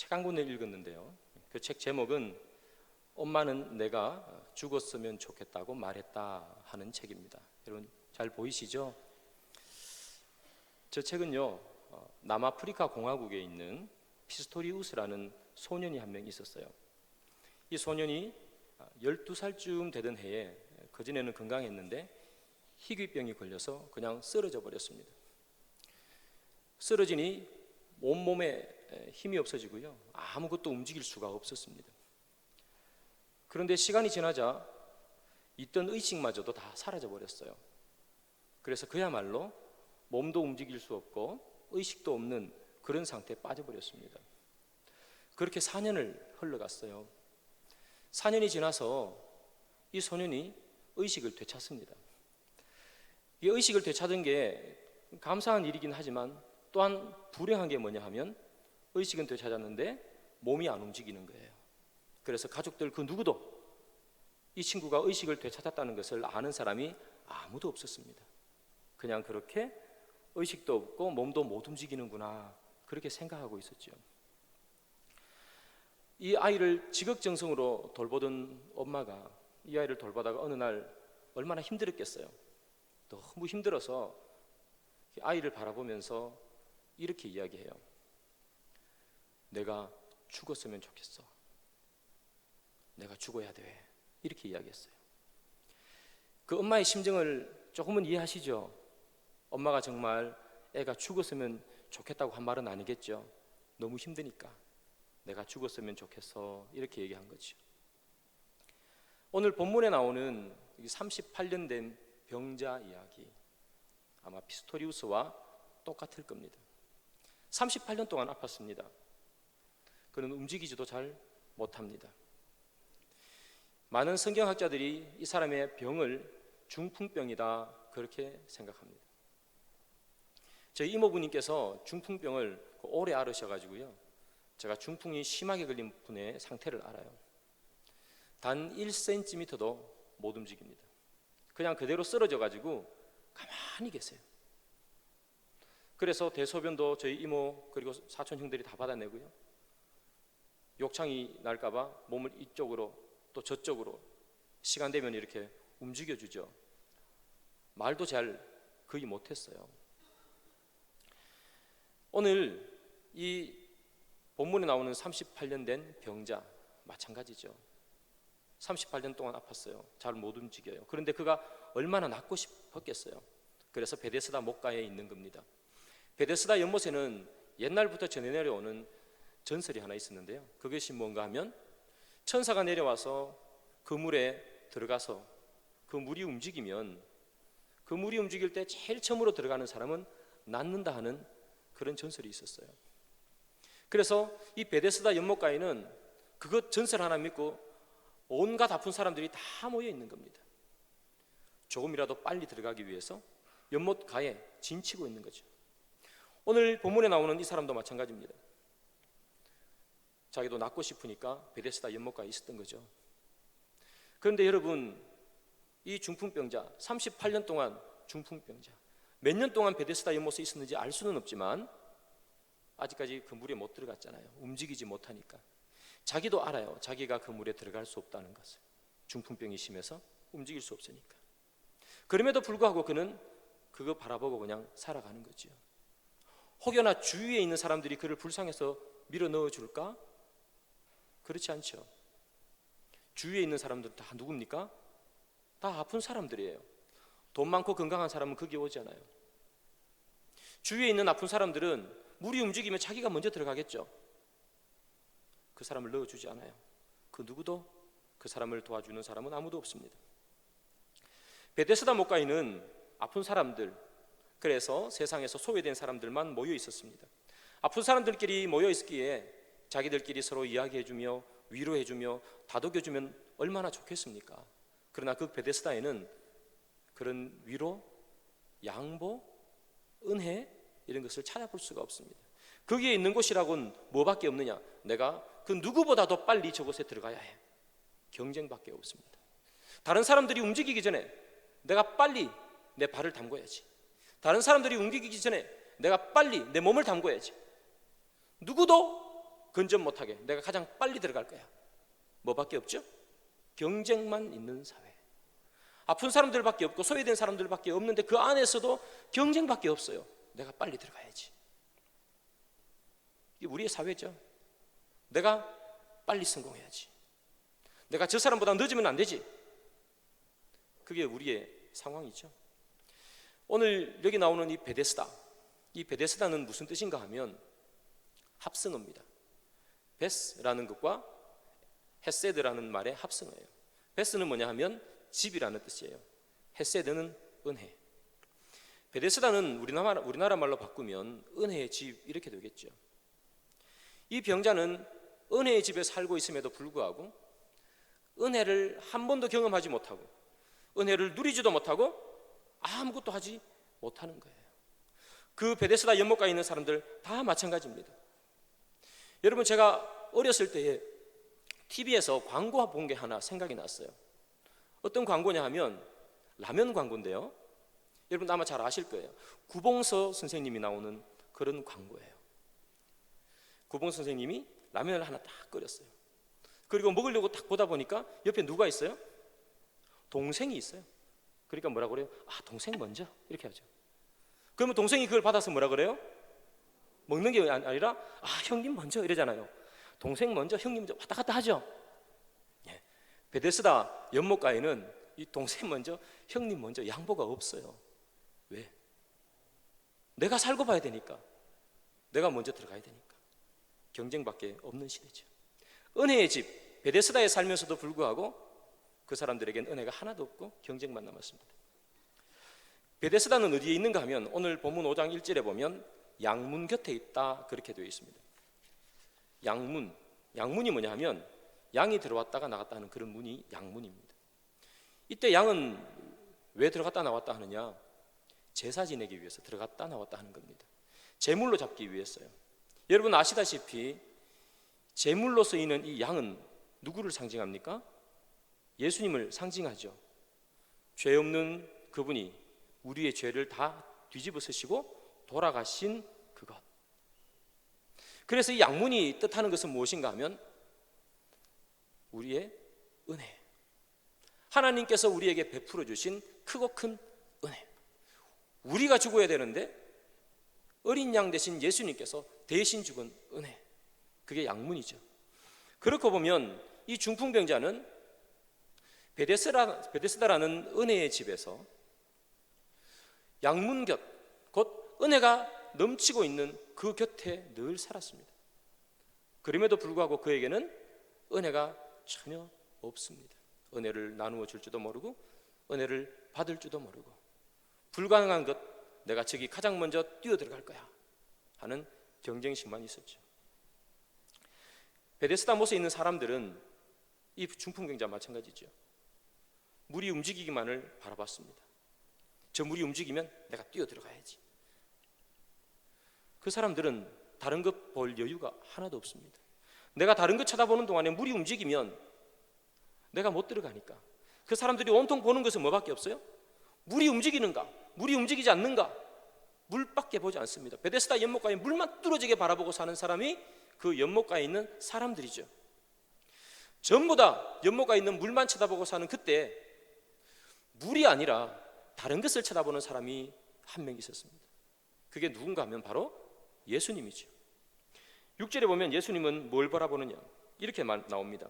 책 한 권을 읽었는데요. 그 책 제목은 엄마는 내가 죽었으면 좋겠다고 말했다 하는 책입니다. 여러분 잘 보이시죠? 저 책은요, 남아프리카 공화국에 있는 피스토리우스라는 소년이 한 명 있었어요. 이 소년이 12살쯤 되던 해에, 그전에는 건강했는데 희귀병이 걸려서 그냥 쓰러져 버렸습니다. 쓰러지니 온몸에 힘이 없어지고요, 아무것도 움직일 수가 없었습니다. 그런데 시간이 지나자 있던 의식마저도 다 사라져 버렸어요. 그래서 그야말로 몸도 움직일 수 없고 의식도 없는 그런 상태에 빠져버렸습니다. 그렇게 4년을 흘러갔어요. 4년이 지나서 이 소년이 의식을 되찾습니다. 이 의식을 되찾은 게 감사한 일이긴 하지만 또한 불행한 게 뭐냐 하면, 의식은 되찾았는데 몸이 안 움직이는 거예요. 그래서 가족들 그 누구도 이 친구가 의식을 되찾았다는 것을 아는 사람이 아무도 없었습니다. 그냥 그렇게 의식도 없고 몸도 못 움직이는구나, 그렇게 생각하고 있었죠. 이 아이를 지극정성으로 돌보던 엄마가 이 아이를 돌보다가 어느 날 얼마나 힘들었겠어요. 너무 힘들어서 아이를 바라보면서 이렇게 이야기해요. 내가 죽었으면 좋겠어. 내가 죽어야 돼. 이렇게 이야기했어요. 그 엄마의 심정을 조금은 이해하시죠? 엄마가 정말 애가 죽었으면 좋겠다고 한 말은 아니겠죠. 너무 힘드니까 내가 죽었으면 좋겠어, 이렇게 얘기한 거죠. 오늘 본문에 나오는 38년 된 병자 이야기, 아마 피스토리우스와 똑같을 겁니다. 38년 동안 아팠습니다. 그는 움직이지도 잘 못합니다. 많은 성경학자들이 이 사람의 병을 중풍병이다, 그렇게 생각합니다. 저희 이모부님께서 중풍병을 오래 앓으셔가지고요, 제가 중풍이 심하게 걸린 분의 상태를 알아요. 단 1cm도 못 움직입니다. 그냥 그대로 쓰러져가지고 가만히 계세요. 그래서 대소변도 저희 이모 그리고 사촌 형들이 다 받아내고요, 욕창이 날까봐 몸을 이쪽으로 또 저쪽으로 시간 되면 이렇게 움직여주죠. 말도 잘 거의 못했어요. 오늘 이 본문에 나오는 38년 된 병자 마찬가지죠. 38년 동안 아팠어요. 잘 못 움직여요. 그런데 그가 얼마나 낫고 싶었겠어요. 그래서 베데스다 목가에 있는 겁니다. 베데스다 연못에는 옛날부터 전해 내려오는 전설이 하나 있었는데요, 그것이 뭔가 하면 천사가 내려와서 그 물에 들어가서 그 물이 움직이면, 그 물이 움직일 때 제일 처음으로 들어가는 사람은 낫는다 하는 그런 전설이 있었어요. 그래서 이 베데스다 연못가에는 그것 전설 하나 믿고 온갖 아픈 사람들이 다 모여 있는 겁니다. 조금이라도 빨리 들어가기 위해서 연못가에 진치고 있는 거죠. 오늘 본문에 나오는 이 사람도 마찬가지입니다. 자기도 낫고 싶으니까 베데스다 연못가에 있었던 거죠. 그런데 여러분, 이 중풍병자 38년 동안 중풍병자, 몇 년 동안 베데스다 연못에 있었는지 알 수는 없지만 아직까지 그 물에 못 들어갔잖아요. 움직이지 못하니까. 자기도 알아요. 자기가 그 물에 들어갈 수 없다는 것을. 중풍병이 심해서 움직일 수 없으니까. 그럼에도 불구하고 그는 그거 바라보고 그냥 살아가는 거죠. 혹여나 주위에 있는 사람들이 그를 불쌍해서 밀어 넣어줄까? 그렇지 않죠. 주위에 있는 사람들은 다 누굽니까? 다 아픈 사람들이에요. 돈 많고 건강한 사람은 거기 오지 않아요. 주위에 있는 아픈 사람들은 물이 움직이면 자기가 먼저 들어가겠죠. 그 사람을 넣어주지 않아요. 그 누구도 그 사람을 도와주는 사람은 아무도 없습니다. 베데스다 목가에는 아픈 사람들, 그래서 세상에서 소외된 사람들만 모여 있었습니다. 아픈 사람들끼리 모여 있기에 자기들끼리 서로 이야기해주며 위로해주며 다독여주면 얼마나 좋겠습니까? 그러나 그 베데스다에는 그런 위로, 양보, 은혜 이런 것을 찾아볼 수가 없습니다. 거기에 있는 곳이라고는 뭐밖에 없느냐? 내가 그 누구보다도 빨리 저곳에 들어가야 해. 경쟁밖에 없습니다. 다른 사람들이 움직이기 전에 내가 빨리 내 발을 담궈야지. 다른 사람들이 움직이기 전에 내가 빨리 내 몸을 담궈야지. 누구도 근접 못하게 내가 가장 빨리 들어갈 거야. 뭐밖에 없죠? 경쟁만 있는 사회. 아픈 사람들밖에 없고 소외된 사람들밖에 없는데 그 안에서도 경쟁밖에 없어요. 내가 빨리 들어가야지. 이게 우리의 사회죠. 내가 빨리 성공해야지. 내가 저 사람보다 늦으면 안 되지. 그게 우리의 상황이죠. 오늘 여기 나오는 이 베데스다, 이 베데스다는 무슨 뜻인가 하면 합성어입니다. 베스라는 것과 헤세드라는 말의 합성어예요. 베스는 뭐냐 하면 집이라는 뜻이에요. 헤세드는 은혜. 베데스다는 우리나라 말로 바꾸면 은혜의 집 이렇게 되겠죠. 이 병자는 은혜의 집에 살고 있음에도 불구하고 은혜를 한 번도 경험하지 못하고 은혜를 누리지도 못하고 아무것도 하지 못하는 거예요. 그 베데스다 연못가에 있는 사람들 다 마찬가지입니다. 여러분, 제가 어렸을 때에 TV에서 광고 본 게 하나 생각이 났어요. 어떤 광고냐 하면 라면 광고인데요. 여러분 아마 잘 아실 거예요. 구봉서 선생님이 나오는 그런 광고예요. 구봉서 선생님이 라면을 하나 딱 끓였어요. 그리고 먹으려고 딱 보다 보니까 옆에 누가 있어요? 동생이 있어요. 그러니까 뭐라 그래요? 아, 동생 먼저 이렇게 하죠. 그러면 동생이 그걸 받아서 뭐라 그래요? 먹는 게 아니라 아, 형님 먼저 이러잖아요. 동생 먼저, 형님 먼저 왔다 갔다 하죠. 예. 베데스다 연못가에는 이 동생 먼저, 형님 먼저 양보가 없어요. 왜? 내가 살고 봐야 되니까. 내가 먼저 들어가야 되니까. 경쟁밖에 없는 시대죠. 은혜의 집 베데스다에 살면서도 불구하고 그 사람들에게는 은혜가 하나도 없고 경쟁만 남았습니다. 베데스다는 어디에 있는가 하면 오늘 본문 5장 1절에 보면 양문 곁에 있다 그렇게 되어 있습니다. 양문이 뭐냐 하면 양이 들어왔다가 나갔다 하는 그런 문이 양문입니다. 이때 양은 왜 들어갔다 나왔다 하느냐? 제사 지내기 위해서 들어갔다 나왔다 하는 겁니다. 제물로 잡기 위해서요. 여러분 아시다시피 제물로 쓰이는 이 양은 누구를 상징합니까? 예수님을 상징하죠. 죄 없는 그분이 우리의 죄를 다 뒤집어 쓰시고 돌아가신 그것. 그래서 이 양문이 뜻하는 것은 무엇인가 하면 우리의 은혜, 하나님께서 우리에게 베풀어 주신 크고 큰 은혜. 우리가 죽어야 되는데 어린 양 대신 예수님께서 대신 죽은 은혜, 그게 양문이죠. 그렇고 보면 이 중풍병자는 베데스다라는 은혜의 집에서 양문 곁, 곧 은혜가 넘치고 있는 그 곁에 늘 살았습니다. 그럼에도 불구하고 그에게는 은혜가 전혀 없습니다. 은혜를 나누어 줄 줄도 모르고 은혜를 받을 줄도 모르고 불가능한 것, 내가 저기 가장 먼저 뛰어들어갈 거야 하는 경쟁심만 있었죠. 베데스다 못에 있는 사람들은 이 중풍병자와 마찬가지죠. 물이 움직이기만을 바라봤습니다. 저 물이 움직이면 내가 뛰어들어가야지. 그 사람들은 다른 것 볼 여유가 하나도 없습니다. 내가 다른 것 쳐다보는 동안에 물이 움직이면 내가 못 들어가니까 그 사람들이 온통 보는 것은 뭐밖에 없어요? 물이 움직이는가? 물이 움직이지 않는가? 물밖에 보지 않습니다. 베데스다 연못가에 물만 뚫어지게 바라보고 사는 사람이 그 연못가에 있는 사람들이죠. 전부 다 연못가에 있는 물만 쳐다보고 사는 그때 물이 아니라 다른 것을 쳐다보는 사람이 한 명 있었습니다. 그게 누군가 하면 바로 예수님이죠. 6절에 보면 예수님은 뭘 바라보느냐 이렇게 나옵니다.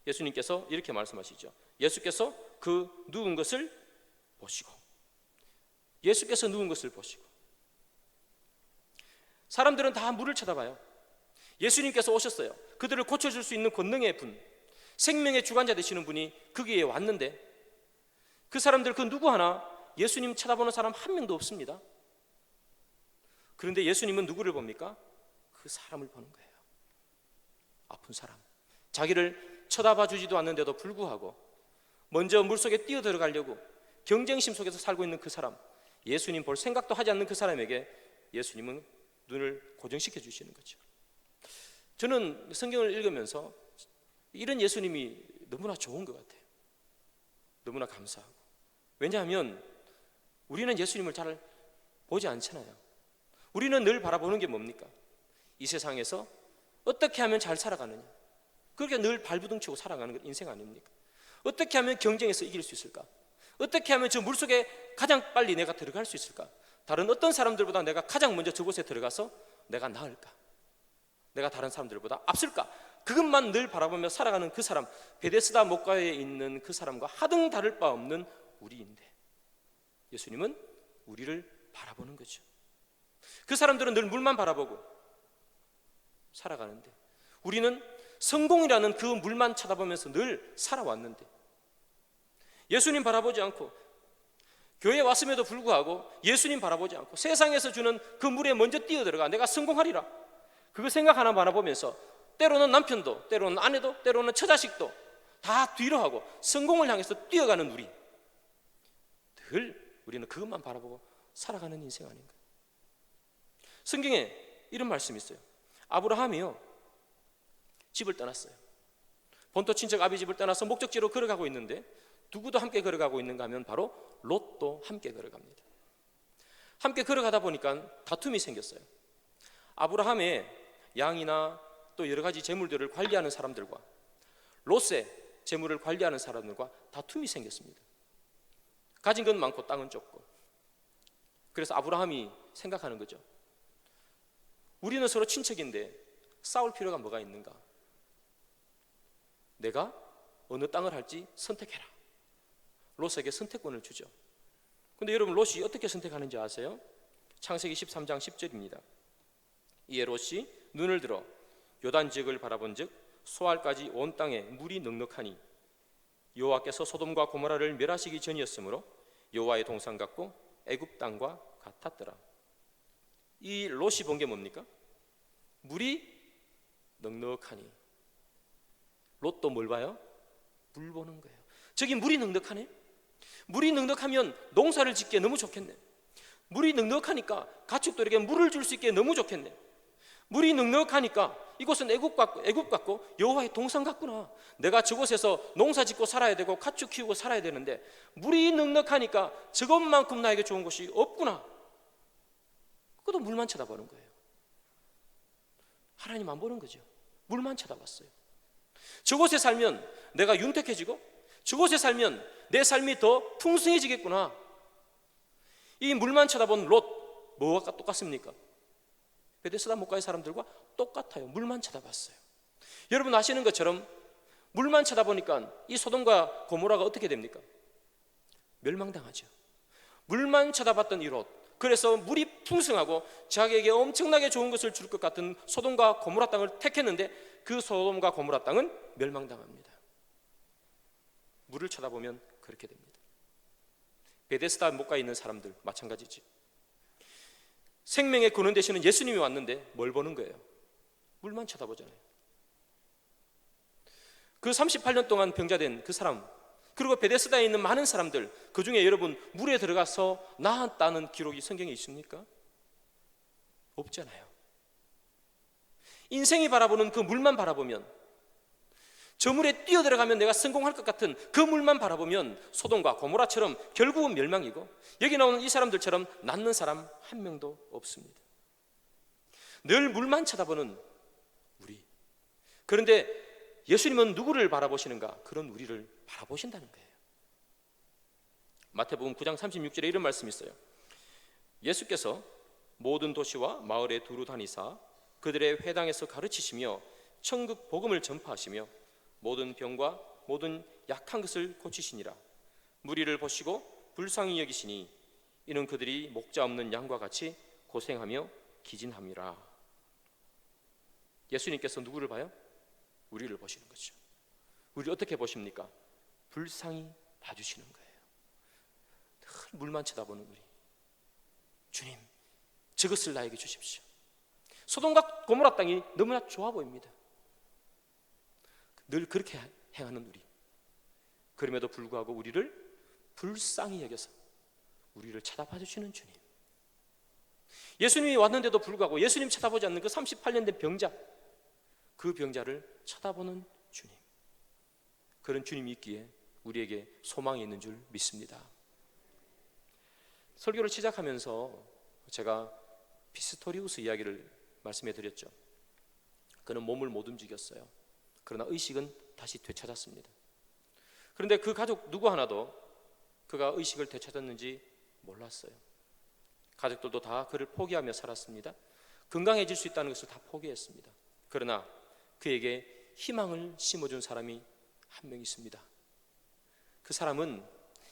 예수님께서 이렇게 말씀하시죠. 예수께서 그 누운 것을 보시고, 예수께서 누운 것을 보시고, 사람들은 다 물을 쳐다봐요. 예수님께서 오셨어요. 그들을 고쳐줄 수 있는 권능의 분, 생명의 주관자 되시는 분이 거기에 왔는데 그 사람들 그 누구 하나 예수님 쳐다보는 사람 한 명도 없습니다. 그런데 예수님은 누구를 봅니까? 그 사람을 보는 거예요. 아픈 사람, 자기를 쳐다봐 주지도 않는데도 불구하고 먼저 물속에 뛰어들어가려고 경쟁심 속에서 살고 있는 그 사람, 예수님 볼 생각도 하지 않는 그 사람에게 예수님은 눈을 고정시켜 주시는 거죠. 저는 성경을 읽으면서 이런 예수님이 너무나 좋은 것 같아요. 너무나 감사하고. 왜냐하면 우리는 예수님을 잘 보지 않잖아요. 우리는 늘 바라보는 게 뭡니까? 이 세상에서 어떻게 하면 잘 살아가느냐, 그렇게 늘 발부둥치고 살아가는 게 인생 아닙니까? 어떻게 하면 경쟁에서 이길 수 있을까? 어떻게 하면 저 물속에 가장 빨리 내가 들어갈 수 있을까? 다른 어떤 사람들보다 내가 가장 먼저 저곳에 들어가서 내가 나을까? 내가 다른 사람들보다 앞설까? 그것만 늘 바라보며 살아가는 그 사람, 베데스다 목가에 있는 그 사람과 하등 다를 바 없는 우리인데, 예수님은 우리를 바라보는 거죠. 그 사람들은 늘 물만 바라보고 살아가는데, 우리는 성공이라는 그 물만 쳐다보면서 늘 살아왔는데, 예수님 바라보지 않고 교회에 왔음에도 불구하고 예수님 바라보지 않고 세상에서 주는 그 물에 먼저 뛰어들어가 내가 성공하리라, 그거 생각 하나 바라보면서 때로는 남편도, 때로는 아내도, 때로는 처자식도 다 뒤로 하고 성공을 향해서 뛰어가는 우리, 늘 우리는 그것만 바라보고 살아가는 인생 아닌가. 성경에 이런 말씀이 있어요. 아브라함이요, 집을 떠났어요. 본토 친척 아비 집을 떠나서 목적지로 걸어가고 있는데, 누구도 함께 걸어가고 있는가 하면 바로 롯도 함께 걸어갑니다. 함께 걸어가다 보니까 다툼이 생겼어요. 아브라함의 양이나 또 여러 가지 재물들을 관리하는 사람들과 롯의 재물을 관리하는 사람들과 다툼이 생겼습니다. 가진 건 많고 땅은 좁고. 그래서 아브라함이 생각하는 거죠. 우리는 서로 친척인데 싸울 필요가 뭐가 있는가? 내가 어느 땅을 할지 선택해라. 롯에게 선택권을 주죠. 근데 여러분, 롯이 어떻게 선택하는지 아세요? 창세기 13장 10절입니다. 이에 롯이 눈을 들어 요단 지역을 바라본즉 소알까지 온 땅에 물이 넉넉하니 여호와께서 소돔과 고모라를 멸하시기 전이었으므로 여호와의 동산 같고 애굽 땅과 같았더라. 이 롯이 본 게 뭡니까? 물이 넉넉하니. 롯도 뭘 봐요? 물 보는 거예요. 저기 물이 넉넉하네. 물이 넉넉하면 농사를 짓기에 너무 좋겠네. 물이 넉넉하니까 가축들에게 물을 줄 수 있게 너무 좋겠네. 물이 넉넉하니까 이곳은 애굽 같고 여호와의 동산 같구나. 내가 저곳에서 농사 짓고 살아야 되고 가축 키우고 살아야 되는데 물이 넉넉하니까 저것만큼 나에게 좋은 곳이 없구나. 그것도 물만 쳐다보는 거예요. 하나님 안 보는 거죠. 물만 쳐다봤어요. 저곳에 살면 내가 윤택해지고 저곳에 살면 내 삶이 더 풍성해지겠구나. 이 물만 쳐다본 롯, 뭐가 똑같습니까? 베데스다 목가의 사람들과 똑같아요. 물만 쳐다봤어요. 여러분 아시는 것처럼 물만 쳐다보니까 이 소돔과 고모라가 어떻게 됩니까? 멸망당하죠. 물만 쳐다봤던 이 롯, 그래서 물이 풍성하고 자기에게 엄청나게 좋은 것을 줄 것 같은 소돔과 고모라 땅을 택했는데 그 소돔과 고모라 땅은 멸망당합니다. 물을 쳐다보면 그렇게 됩니다. 베데스다 목가에 있는 사람들 마찬가지죠. 생명의 근원 되시는 예수님이 왔는데 뭘 보는 거예요? 물만 쳐다보잖아요. 그 38년 동안 병자된 그 사람, 그리고 베데스다에 있는 많은 사람들, 그 중에 여러분 물에 들어가서 나았다는 기록이 성경에 있습니까? 없잖아요. 인생이 바라보는 그 물만 바라보면, 저 물에 뛰어들어가면 내가 성공할 것 같은 그 물만 바라보면 소돔과 고모라처럼 결국은 멸망이고, 여기 나오는 이 사람들처럼 낫는 사람 한 명도 없습니다. 늘 물만 쳐다보는 우리. 그런데 예수님은 누구를 바라보시는가? 그런 우리를 바라보신다는 거예요. 마태복음 9장 36절에 이런 말씀이 있어요. 예수께서 모든 도시와 마을에 두루 다니사 그들의 회당에서 가르치시며 천국 복음을 전파하시며 모든 병과 모든 약한 것을 고치시니라. 무리를 보시고 불쌍히 여기시니 이는 그들이 목자 없는 양과 같이 고생하며 기진함이라. 예수님께서 누구를 봐요? 우리를 보시는 거죠. 우리를 어떻게 보십니까? 불쌍히 봐주시는 거예요. 늘 물만 쳐다보는 우리. 주님, 저것을 나에게 주십시오. 소돔과 고모라 땅이 너무나 좋아 보입니다. 늘 그렇게 행하는 우리. 그럼에도 불구하고 우리를 불쌍히 여겨서 우리를 쳐다봐 주시는 주님. 예수님이 왔는데도 불구하고 예수님 쳐다보지 않는 그 38년 된 병자, 그 병자를 쳐다보는 주님. 그런 주님이 있기에 우리에게 소망이 있는 줄 믿습니다. 설교를 시작하면서 제가 피스토리우스 이야기를 말씀해 드렸죠. 그는 몸을 못 움직였어요. 그러나 의식은 다시 되찾았습니다. 그런데 그 가족 누구 하나도 그가 의식을 되찾았는지 몰랐어요. 가족들도 다 그를 포기하며 살았습니다. 건강해질 수 있다는 것을 다 포기했습니다. 그러나 그에게 희망을 심어준 사람이 한 명 있습니다. 그 사람은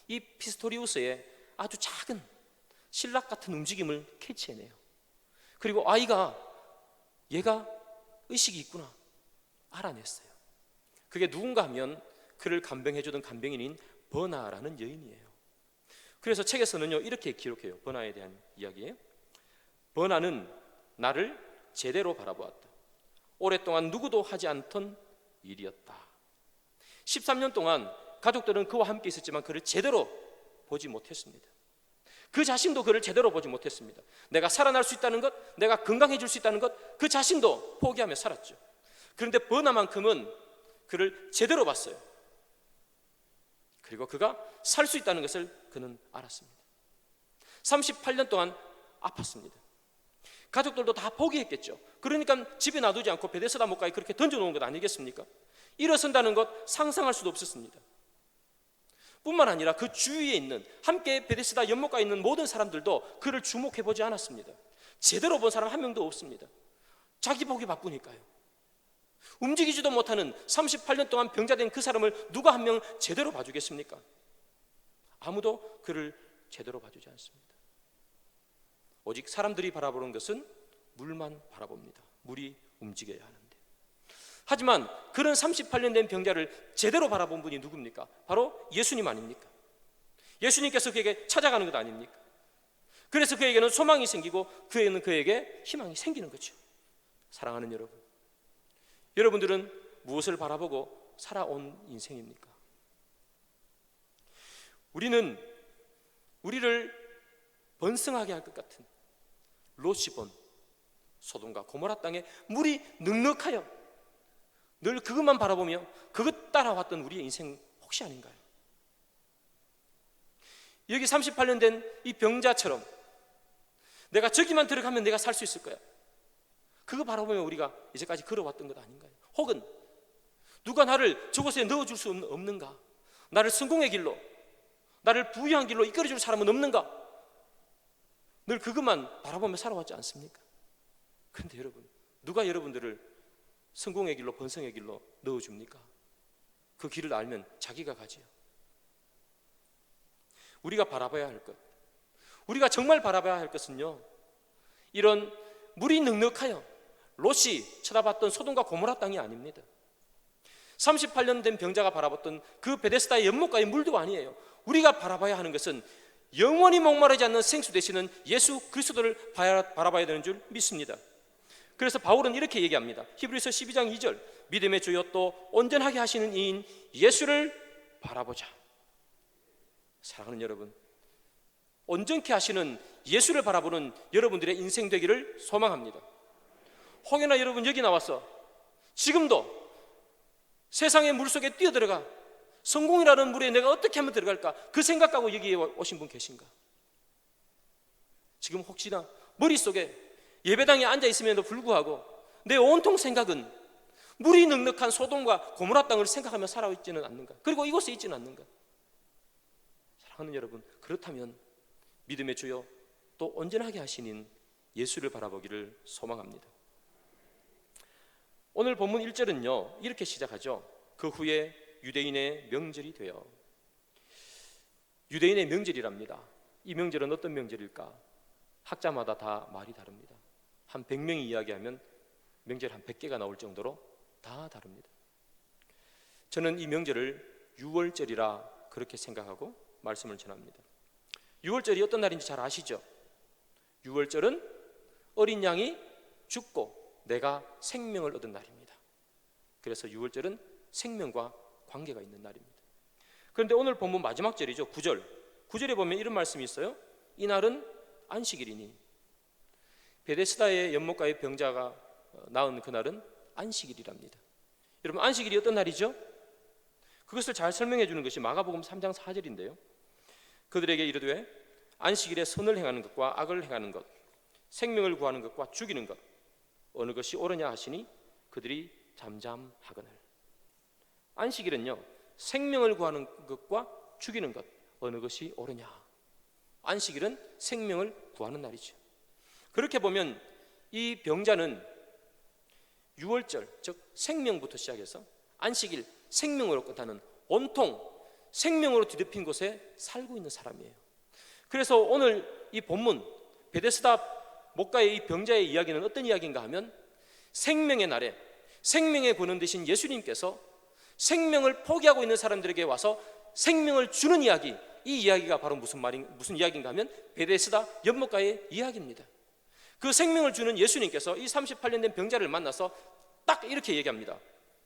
이 피스토리우스의 아주 작은 신락 같은 움직임을 캐치해내요. 그리고 얘가 의식이 있구나 알아냈어요. 그게 누군가 하면 그를 간병해주던 간병인인 버나라는 여인이에요. 그래서 책에서는요 이렇게 기록해요. 버나에 대한 이야기예요. 버나는 나를 제대로 바라보았다. 오랫동안 누구도 하지 않던 일이었다. 13년 동안 가족들은 그와 함께 있었지만 그를 제대로 보지 못했습니다. 그 자신도 그를 제대로 보지 못했습니다. 내가 살아날 수 있다는 것, 내가 건강해질 수 있다는 것, 그 자신도 포기하며 살았죠. 그런데 버나만큼은 그를 제대로 봤어요. 그리고 그가 살 수 있다는 것을 그는 알았습니다. 38년 동안 아팠습니다. 가족들도 다 포기했겠죠. 그러니까 집에 놔두지 않고 베데스다 못가에 그렇게 던져놓은 것 아니겠습니까? 일어선다는 것 상상할 수도 없었습니다. 뿐만 아니라 그 주위에 있는 함께 베데스다 연못가에 있는 모든 사람들도 그를 주목해보지 않았습니다. 제대로 본 사람 한 명도 없습니다. 자기 보기 바쁘니까요. 움직이지도 못하는 38년 동안 병자된 그 사람을 누가 한 명 제대로 봐주겠습니까? 아무도 그를 제대로 봐주지 않습니다. 오직 사람들이 바라보는 것은 물만 바라봅니다. 물이 움직여야 하는데. 하지만 그런 38년 된 병자를 제대로 바라본 분이 누굽니까? 바로 예수님 아닙니까? 예수님께서 그에게 찾아가는 것 아닙니까? 그래서 그에게는 소망이 생기고 그에게 희망이 생기는 거죠. 사랑하는 여러분, 여러분들은 무엇을 바라보고 살아온 인생입니까? 우리는 우리를 번성하게 할 것 같은 롯이 소돔과 고모라 땅에 물이 넉넉하여 늘 그것만 바라보며 그것 따라왔던 우리의 인생 혹시 아닌가요? 여기 38년 된 이 병자처럼 내가 저기만 들어가면 내가 살 수 있을 거야. 그거 바라보며 우리가 이제까지 걸어왔던 것 아닌가요? 혹은 누가 나를 저곳에 넣어줄 수 없는가? 나를 성공의 길로, 나를 부유한 길로 이끌어줄 사람은 없는가? 늘 그것만 바라보며 살아왔지 않습니까? 그런데 여러분, 누가 여러분들을 성공의 길로, 번성의 길로 넣어줍니까? 그 길을 알면 자기가 가지요. 우리가 바라봐야 할 것, 우리가 정말 바라봐야 할 것은요, 이런 물이 넉넉하여 롯이 쳐다봤던 소돔과 고모라 땅이 아닙니다. 38년 된 병자가 바라봤던 그 베데스다의 연못가의 물도 아니에요. 우리가 바라봐야 하는 것은 영원히 목마르지 않는 생수 되시는 예수 그리스도를 바라봐야 되는 줄 믿습니다. 그래서 바울은 이렇게 얘기합니다. 히브리서 12장 2절, 믿음의 주요 또 온전하게 하시는 이인 예수를 바라보자. 사랑하는 여러분, 온전케 하시는 예수를 바라보는 여러분들의 인생 되기를 소망합니다. 홍연아 여러분, 여기 나와서 지금도 세상의 물속에 뛰어들어가 성공이라는 물에 내가 어떻게 하면 들어갈까, 그 생각하고 여기에 오신 분 계신가? 지금 혹시나 머릿속에 예배당에 앉아 있음에도 불구하고 내 온통 생각은 물이 넉넉한 소돔과 고모라 땅을 생각하며 살아있지는 않는가? 그리고 이곳에 있지는 않는가? 사랑하는 여러분, 그렇다면 믿음의 주여 또 온전하게 하시는 예수를 바라보기를 소망합니다. 오늘 본문 1절은요 이렇게 시작하죠. 그 후에 유대인의 명절이 되어. 유대인의 명절이랍니다. 이 명절은 어떤 명절일까? 학자마다 다 말이 다릅니다. 한 100명이 이야기하면 명절 한 100개가 나올 정도로 다 다릅니다. 저는 이 명절을 유월절이라 그렇게 생각하고 말씀을 전합니다. 유월절이 어떤 날인지 잘 아시죠? 유월절은 어린 양이 죽고 내가 생명을 얻은 날입니다. 그래서 유월절은 생명과 관계가 있는 날입니다. 그런데 오늘 본문 마지막 절이죠. 9절. 9절에 보면 이런 말씀이 있어요. 이날은 안식일이니. 베데스다의 연못가의 병자가 낳은 그날은 안식일이랍니다. 여러분, 안식일이 어떤 날이죠? 그것을 잘 설명해 주는 것이 마가복음 3장 4절인데요. 그들에게 이르되 안식일에 선을 행하는 것과 악을 행하는 것, 생명을 구하는 것과 죽이는 것, 어느 것이 옳으냐 하시니 그들이 잠잠하거늘. 안식일은요, 생명을 구하는 것과 죽이는 것 어느 것이 옳으냐. 안식일은 생명을 구하는 날이죠. 그렇게 보면 이 병자는 유월절, 즉 생명부터 시작해서 안식일, 생명으로 끝나는 온통 생명으로 뒤덮인 곳에 살고 있는 사람이에요. 그래서 오늘 이 본문 베데스다 목가의 이 병자의 이야기는 어떤 이야기인가 하면 생명의 날에 생명의 근원 되신 예수님께서 생명을 포기하고 있는 사람들에게 와서 생명을 주는 이야기, 이 이야기가 바로 무슨 이야기인가 하면 베데스다 연못가의 이야기입니다. 그 생명을 주는 예수님께서 이 38년 된 병자를 만나서 딱 이렇게 얘기합니다.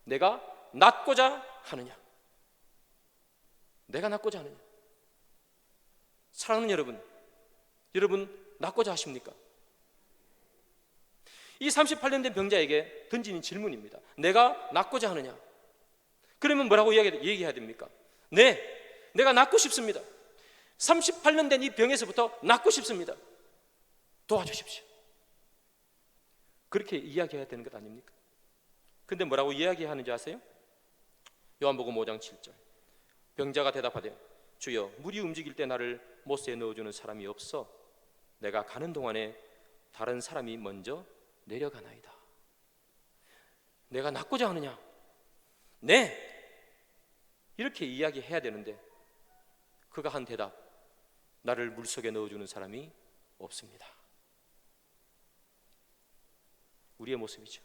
내가 낫고자 하느냐? 내가 낫고자 하느냐? 사랑하는 여러분 낫고자 하십니까? 이 38년 된 병자에게 던지는 질문입니다. 내가 낫고자 하느냐? 그러면 뭐라고 얘기해야 됩니까? 네, 내가 낫고 싶습니다. 38년 된 이 병에서부터 낫고 싶습니다. 도와주십시오. 그렇게 이야기해야 되는 것 아닙니까? 근데 뭐라고 이야기하는지 아세요? 요한복음 5장 7절. 병자가 대답하되 주여, 물이 움직일 때 나를 못에 넣어주는 사람이 없어 내가 가는 동안에 다른 사람이 먼저 내려가나이다. 내가 낫고자 하느냐? 네, 이렇게 이야기해야 되는데 그가 한 대답, 나를 물속에 넣어주는 사람이 없습니다. 우리의 모습이죠.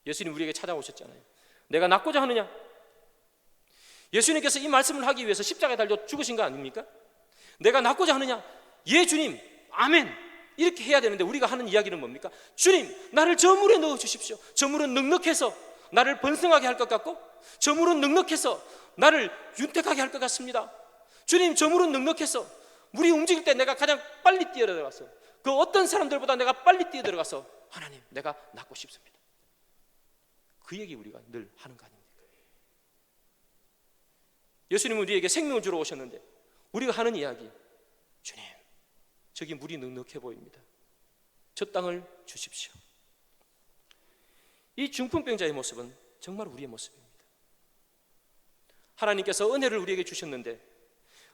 예수님 우리에게 찾아오셨잖아요. 내가 낫고자 하느냐? 예수님께서 이 말씀을 하기 위해서 십자가에 달려 죽으신 거 아닙니까? 내가 낫고자 하느냐? 예 주님, 아멘, 이렇게 해야 되는데 우리가 하는 이야기는 뭡니까? 주님, 나를 저 물에 넣어 주십시오. 저 물은 넉넉해서 나를 번성하게 할 것 같고, 저 물은 넉넉해서 나를 윤택하게 할 것 같습니다. 주님, 저 물은 넉넉해서 물이 움직일 때 내가 가장 빨리 뛰어들어가서 그 어떤 사람들보다 내가 빨리 뛰어들어가서 하나님, 내가 낫고 싶습니다. 그 얘기 우리가 늘 하는 거 아닙니까? 예수님은 우리에게 생명을 주러 오셨는데 우리가 하는 이야기, 주님, 저기 물이 넉넉해 보입니다. 저 땅을 주십시오. 이 중풍병자의 모습은 정말 우리의 모습입니다. 하나님께서 은혜를 우리에게 주셨는데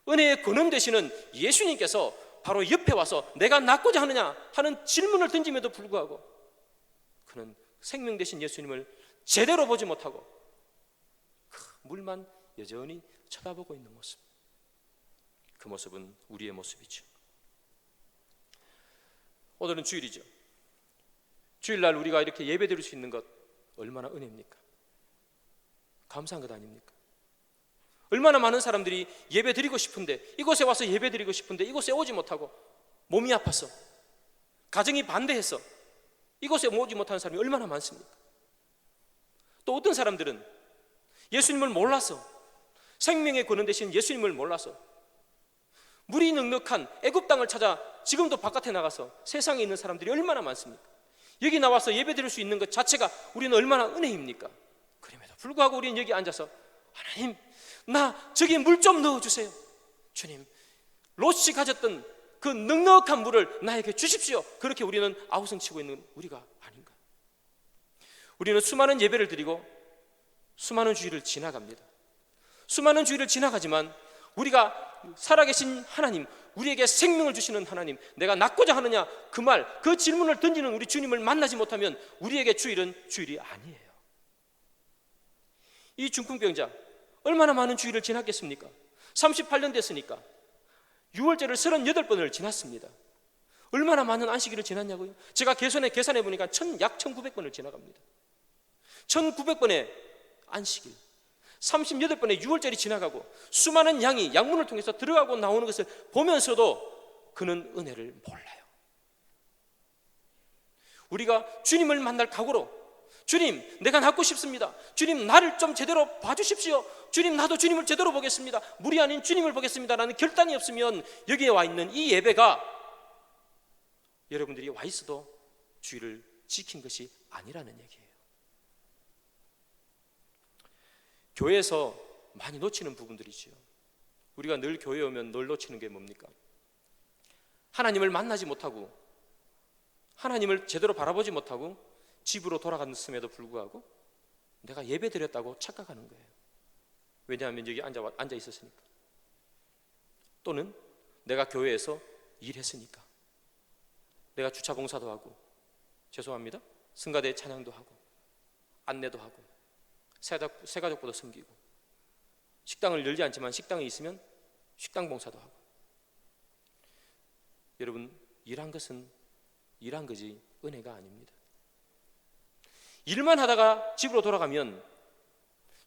은혜의 근원 되시는 예수님께서 바로 옆에 와서 내가 낫고자 하느냐 하는 질문을 던짐에도 불구하고 그는 생명 되신 예수님을 제대로 보지 못하고 그 물만 여전히 쳐다보고 있는 모습, 그 모습은 우리의 모습이죠. 오늘은 주일이죠. 주일날 우리가 이렇게 예배 드릴 수 있는 것 얼마나 은혜입니까? 감사한 것 아닙니까? 얼마나 많은 사람들이 예배 드리고 싶은데, 이곳에 와서 예배 드리고 싶은데 이곳에 오지 못하고 몸이 아파서, 가정이 반대해서 이곳에 오지 못하는 사람이 얼마나 많습니까? 또 어떤 사람들은 예수님을 몰라서, 생명의 근원 되신 예수님을 몰라서 물이 넉넉한 애굽 땅을 찾아 지금도 바깥에 나가서 세상에 있는 사람들이 얼마나 많습니까? 여기 나와서 예배 드릴 수 있는 것 자체가 우리는 얼마나 은혜입니까? 그럼에도 불구하고 우리는 여기 앉아서 하나님, 나 저기 물 좀 넣어주세요. 주님, 롯이 가졌던 그 넉넉한 물을 나에게 주십시오. 그렇게 우리는 아우성치고 있는 우리가 아닌가? 우리는 수많은 예배를 드리고 수많은 주일을 지나갑니다. 수많은 주일을 지나가지만 우리가 살아계신 하나님, 우리에게 생명을 주시는 하나님, 내가 낫고자 하느냐, 그 말, 그 질문을 던지는 우리 주님을 만나지 못하면 우리에게 주일은 주일이 아니에요. 이 중풍병자 얼마나 많은 주일을 지났겠습니까? 38년 됐으니까 6월절을 38번을 지났습니다. 얼마나 많은 안식일을 지났냐고요? 제가 계산해 보니까 약 1900번을 지나갑니다. 1900번의 안식일, 38번의 6월절이 지나가고 수많은 양이 양문을 통해서 들어가고 나오는 것을 보면서도 그는 은혜를 몰라요. 우리가 주님을 만날 각오로, 주님, 내가 낫고 싶습니다. 주님, 나를 좀 제대로 봐주십시오. 주님, 나도 주님을 제대로 보겠습니다. 물이 아닌 주님을 보겠습니다 라는 결단이 없으면 여기에 와 있는 이 예배가 여러분들이 와 있어도 주의를 지킨 것이 아니라는 얘기예요. 교회에서 많이 놓치는 부분들이지요. 우리가 늘 교회에 오면 늘 놓치는 게 뭡니까? 하나님을 만나지 못하고, 하나님을 제대로 바라보지 못하고 집으로 돌아갔음에도 불구하고 내가 예배 드렸다고 착각하는 거예요. 왜냐하면 여기 앉아 있었으니까. 또는 내가 교회에서 일했으니까. 내가 주차 봉사도 하고, 죄송합니다, 승가대 찬양도 하고, 안내도 하고, 새가족보도 섬기고, 식당을 열지 않지만 식당에 있으면 식당 봉사도 하고. 여러분, 일한 것은 일한 거지 은혜가 아닙니다. 일만 하다가 집으로 돌아가면,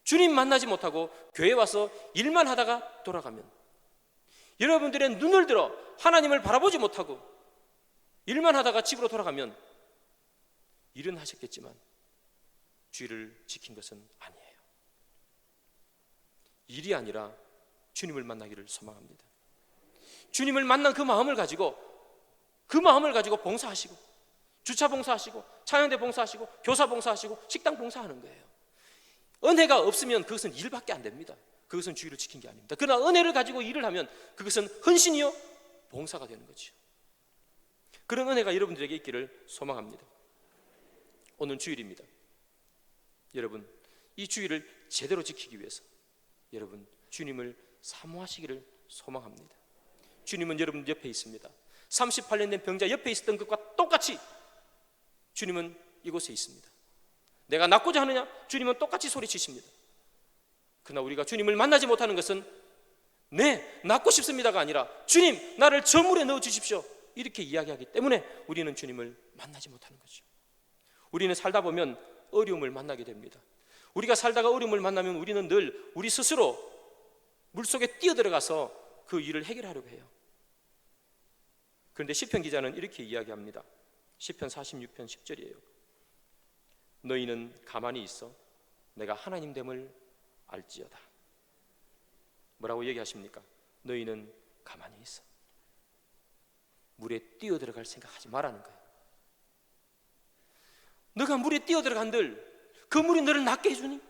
주님 만나지 못하고 교회 와서 일만 하다가 돌아가면, 여러분들의 눈을 들어 하나님을 바라보지 못하고 일만 하다가 집으로 돌아가면 일은 하셨겠지만 주의를 지킨 것은 아니에요. 일이 아니라 주님을 만나기를 소망합니다. 주님을 만난 그 마음을 가지고 봉사하시고, 주차 봉사하시고, 찬양대 봉사하시고, 교사 봉사하시고, 식당 봉사하는 거예요. 은혜가 없으면 그것은 일밖에 안 됩니다. 그것은 주의를 지킨 게 아닙니다. 그러나 은혜를 가지고 일을 하면 그것은 헌신이요 봉사가 되는 거죠. 그런 은혜가 여러분들에게 있기를 소망합니다. 오늘 주일입니다. 여러분, 이 주일을 제대로 지키기 위해서 여러분 주님을 사모하시기를 소망합니다. 주님은 여러분 옆에 있습니다. 38년 된 병자 옆에 있었던 것과 똑같이 주님은 이곳에 있습니다. 내가 낫고자 하느냐? 주님은 똑같이 소리치십니다. 그러나 우리가 주님을 만나지 못하는 것은 네, 낫고 싶습니다가 아니라 주님, 나를 저 물에 넣어 주십시오, 이렇게 이야기하기 때문에 우리는 주님을 만나지 못하는 거죠. 우리는 살다 보면 어려움을 만나게 됩니다. 우리가 살다가 어려움을 만나면 우리는 늘 우리 스스로 물속에 뛰어들어가서 그 일을 해결하려고 해요. 그런데 시편 기자는 이렇게 이야기합니다. 시편 46편 10절이에요. 너희는 가만히 있어 내가 하나님됨을 알지어다. 뭐라고 얘기하십니까? 너희는 가만히 있어. 물에 뛰어들어갈 생각하지 말라는 거예요. 너가 물에 뛰어들어간들 그 물이 너를 낫게 해주니?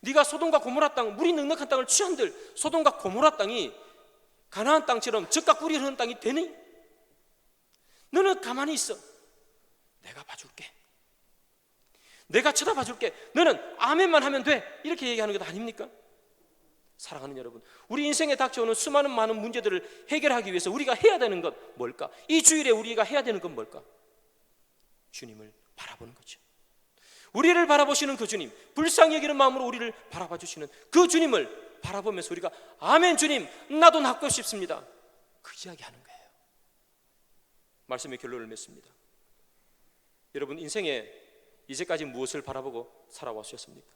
네가 소돔과 고모라 땅, 물이 넉넉한 땅을 취한들 소돔과 고모라 땅이 가나안 땅처럼 젖과 꿀이 흐르는 땅이 되니? 너는 가만히 있어. 내가 봐줄게. 내가 쳐다봐줄게. 너는 아멘만 하면 돼. 이렇게 얘기하는 것 아닙니까? 사랑하는 여러분, 우리 인생에 닥쳐오는 수많은 많은 문제들을 해결하기 위해서 우리가 해야 되는 것 뭘까? 이 주일에 우리가 해야 되는 건 뭘까? 주님을 바라보는 거죠. 우리를 바라보시는 그 주님, 불쌍히 여기는 마음으로 우리를 바라봐 주시는 그 주님을 바라보면서 우리가 아멘 주님, 나도 낫고 싶습니다, 그 이야기하는 거예요. 말씀의 결론을 맺습니다. 여러분, 인생에 이제까지 무엇을 바라보고 살아왔셨습니까?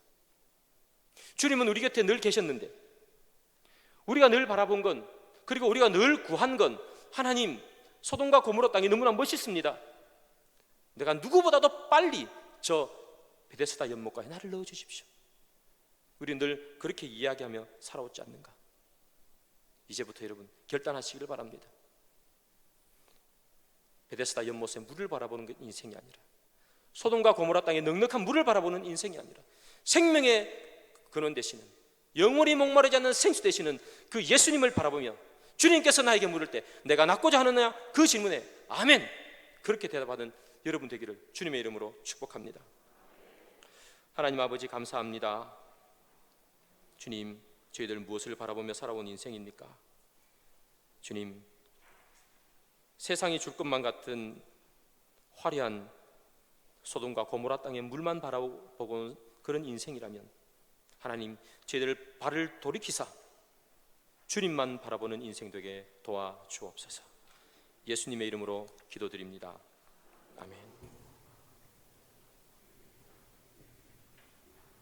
주님은 우리 곁에 늘 계셨는데 우리가 늘 바라본 건, 그리고 우리가 늘 구한 건, 하나님, 소돔과 고모라 땅이 너무나 멋있습니다. 내가 누구보다도 빨리 저 베데스다 연못가에 나를 넣어주십시오. 우리는 늘 그렇게 이야기하며 살아오지 않는가? 이제부터 여러분 결단하시기를 바랍니다. 베데스다 연못에 물을 바라보는 게 인생이 아니라, 소돔과 고모라 땅의 넉넉한 물을 바라보는 인생이 아니라, 생명의 근원 되시는, 영원히 목마르지 않는 생수 되시는 그 예수님을 바라보며 주님께서 나에게 물을 때 내가 낫고자 하느냐? 그 질문에 아멘, 그렇게 대답하는 여러분 되기를 주님의 이름으로 축복합니다. 하나님 아버지, 감사합니다. 주님, 저희들 무엇을 바라보며 살아온 인생입니까? 주님, 세상이 줄 것만 같은 화려한 소돔과 고모라 땅의 물만 바라보고 그런 인생이라면 하나님, 저희들 발을 돌이키사 주님만 바라보는 인생 되게 도와주옵소서. 예수님의 이름으로 기도드립니다.